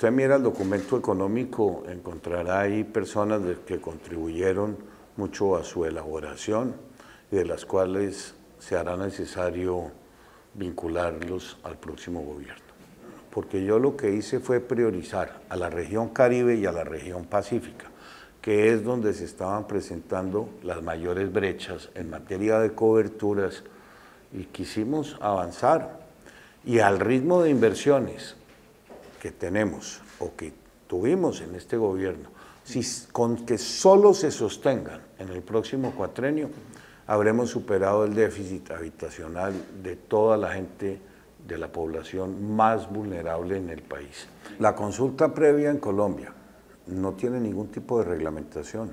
usted mira el documento económico, encontrará ahí personas que contribuyeron mucho a su elaboración y de las cuales se hará necesario vincularlos al próximo gobierno. Porque yo lo que hice fue priorizar a la región Caribe y a la región Pacífica, que es donde se estaban presentando las mayores brechas en materia de coberturas, y quisimos avanzar. Y al ritmo de inversiones que tenemos o que tuvimos en este gobierno, con que solo se sostengan en el próximo cuatrenio, habremos superado el déficit habitacional de toda la gente de la población más vulnerable en el país. La consulta previa en Colombia no tiene ningún tipo de reglamentación.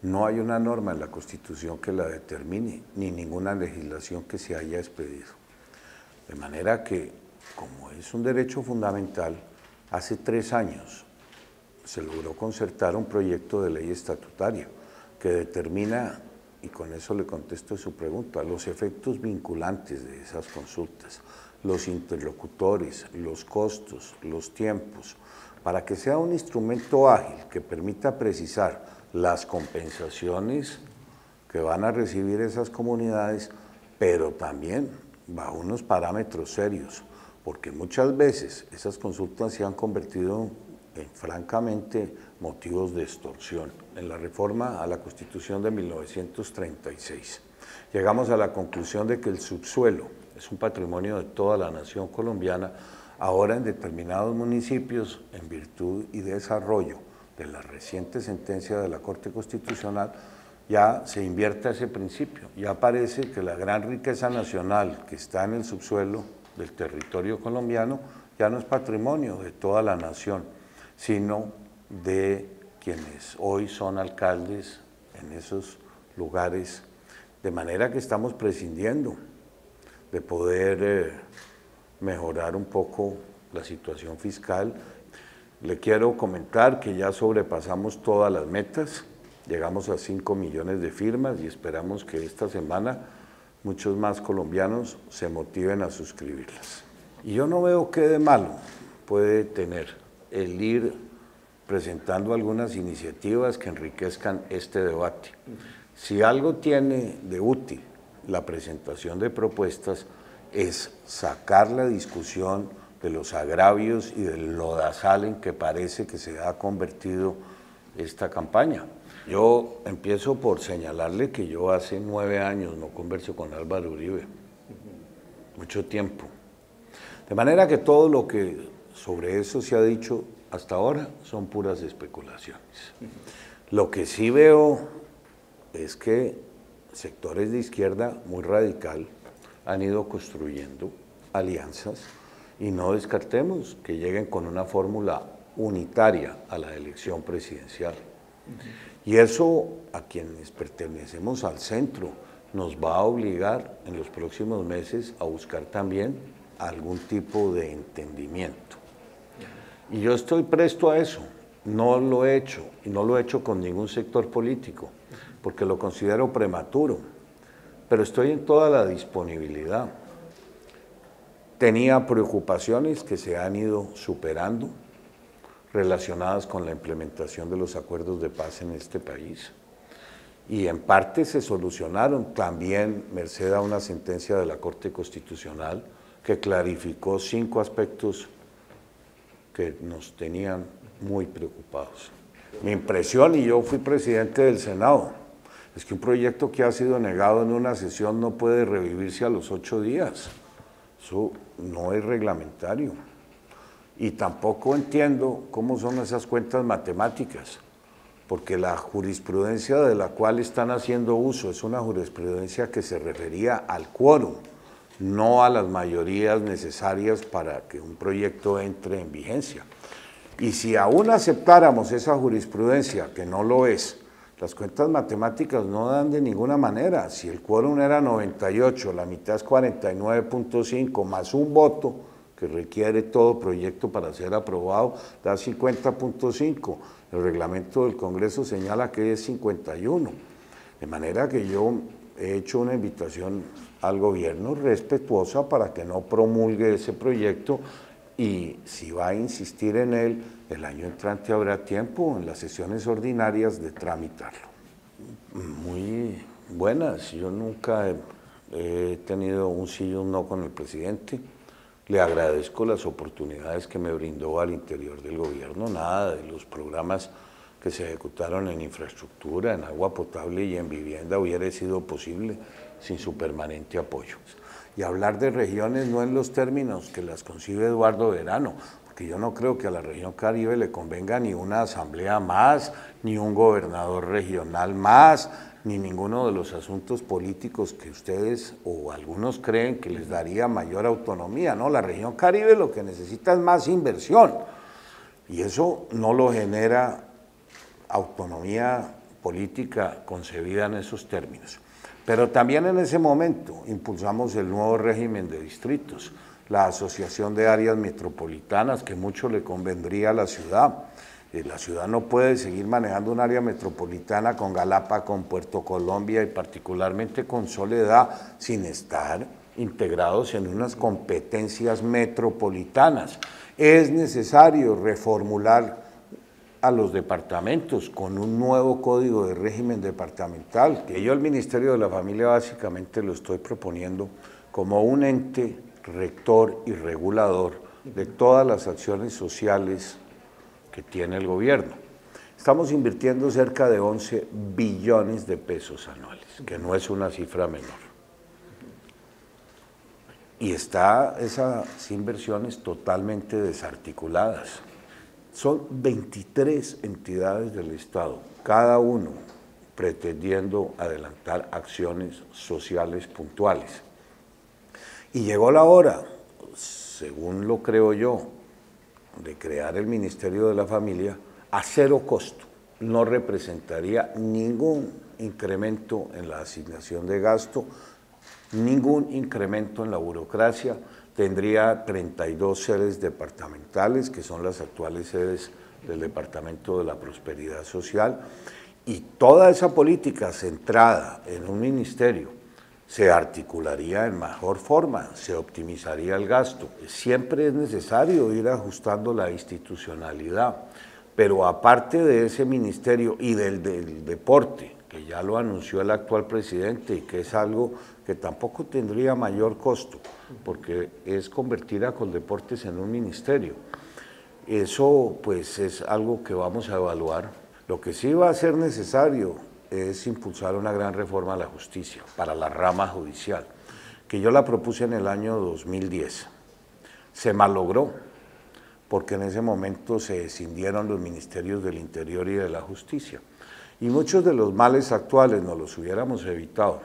No hay una norma en la Constitución que la determine, ni ninguna legislación que se haya expedido. De manera que, como es un derecho fundamental, hace 3 años se logró concertar un proyecto de ley estatutaria que determina, y con eso le contesto su pregunta, los efectos vinculantes de esas consultas, los interlocutores, los costos, los tiempos, para que sea un instrumento ágil que permita precisar las compensaciones que van a recibir esas comunidades, pero también bajo unos parámetros serios, porque muchas veces esas consultas se han convertido en, francamente, motivos de extorsión. En la reforma a la Constitución de 1936, llegamos a la conclusión de que el subsuelo es un patrimonio de toda la nación colombiana. Ahora en determinados municipios, en virtud y desarrollo de la reciente sentencia de la Corte Constitucional, ya se invierte ese principio. Ya parece que la gran riqueza nacional que está en el subsuelo del territorio colombiano ya no es patrimonio de toda la nación, sino de quienes hoy son alcaldes en esos lugares, de manera que estamos prescindiendo de poder mejorar un poco la situación fiscal. Le quiero comentar que ya sobrepasamos todas las metas, llegamos a 5 millones de firmas y esperamos que esta semana muchos más colombianos se motiven a suscribirlas. Y yo no veo qué de malo puede tener el ir presentando algunas iniciativas que enriquezcan este debate. Si algo tiene de útil la presentación de propuestas, es sacar la discusión de los agravios y del lodazal en que parece que se ha convertido esta campaña. Yo empiezo por señalarle que yo hace 9 años no converso con Álvaro Uribe, mucho tiempo. De manera que todo lo que sobre eso se ha dicho hasta ahora son puras especulaciones. Lo que sí veo es que sectores de izquierda muy radical han ido construyendo alianzas y no descartemos que lleguen con una fórmula unitaria a la elección presidencial. Y eso, a quienes pertenecemos al centro, nos va a obligar en los próximos meses a buscar también algún tipo de entendimiento. Y yo estoy presto a eso, no lo he hecho, y no lo he hecho con ningún sector político, porque lo considero prematuro, pero estoy en toda la disponibilidad. Tenía preocupaciones que se han ido superando, relacionadas con la implementación de los acuerdos de paz en este país. Y en parte se solucionaron también merced a una sentencia de la Corte Constitucional que clarificó 5 aspectos que nos tenían muy preocupados. Mi impresión, y yo fui presidente del Senado, es que un proyecto que ha sido negado en una sesión no puede revivirse a los 8 días. Eso no es reglamentario. Y tampoco entiendo cómo son esas cuentas matemáticas, porque la jurisprudencia de la cual están haciendo uso es una jurisprudencia que se refería al quórum, no a las mayorías necesarias para que un proyecto entre en vigencia. Y si aún aceptáramos esa jurisprudencia, que no lo es, las cuentas matemáticas no dan de ninguna manera. Si el quórum era 98, la mitad es 49.5, más un voto que requiere todo proyecto para ser aprobado, da 50.5. El reglamento del Congreso señala que es 51. De manera que yo he hecho una invitación al gobierno respetuosa para que no promulgue ese proyecto y si va a insistir en él, el año entrante habrá tiempo en las sesiones ordinarias de tramitarlo. Muy buenas, yo nunca he tenido un sí y un no con el presidente. Le agradezco las oportunidades que me brindó al interior del gobierno, nada de los programas que se ejecutaron en infraestructura, en agua potable y en vivienda hubiera sido posible sin su permanente apoyo. Y hablar de regiones no en los términos que las concibe Eduardo Verano, porque yo no creo que a la región Caribe le convenga ni una asamblea más, ni un gobernador regional más, ni ninguno de los asuntos políticos que ustedes o algunos creen que les daría mayor autonomía, ¿no? La región Caribe lo que necesita es más inversión y eso no lo genera autonomía política concebida en esos términos. Pero también en ese momento impulsamos el nuevo régimen de distritos, la asociación de áreas metropolitanas que mucho le convendría a la ciudad. La ciudad no puede seguir manejando un área metropolitana con Galapa, con Puerto Colombia y particularmente con Soledad sin estar integrados en unas competencias metropolitanas. Es necesario reformular a los departamentos con un nuevo código de régimen departamental, que yo al Ministerio de la Familia básicamente lo estoy proponiendo como un ente rector y regulador de todas las acciones sociales que tiene el gobierno. Estamos invirtiendo cerca de 11 billones de pesos anuales, que no es una cifra menor. Y esas inversiones totalmente desarticuladas. Son 23 entidades del Estado, cada uno pretendiendo adelantar acciones sociales puntuales. Y llegó la hora, según lo creo yo, de crear el Ministerio de la Familia a cero costo. No representaría ningún incremento en la asignación de gasto, ningún incremento en la burocracia. Tendría 32 sedes departamentales, que son las actuales sedes del Departamento de la Prosperidad Social, y toda esa política centrada en un ministerio se articularía en mejor forma, se optimizaría el gasto. Siempre es necesario ir ajustando la institucionalidad, pero aparte de ese ministerio y del deporte, que ya lo anunció el actual presidente y que es algo que tampoco tendría mayor costo, porque es convertir a Coldeportes en un ministerio. Eso pues es algo que vamos a evaluar. Lo que sí va a ser necesario es impulsar una gran reforma a la justicia, para la rama judicial, que yo la propuse en el año 2010. Se malogró, porque en ese momento se escindieron los ministerios del Interior y de la Justicia. Y muchos de los males actuales nos los hubiéramos evitado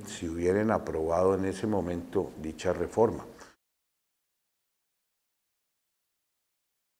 si hubieran aprobado en ese momento dicha reforma.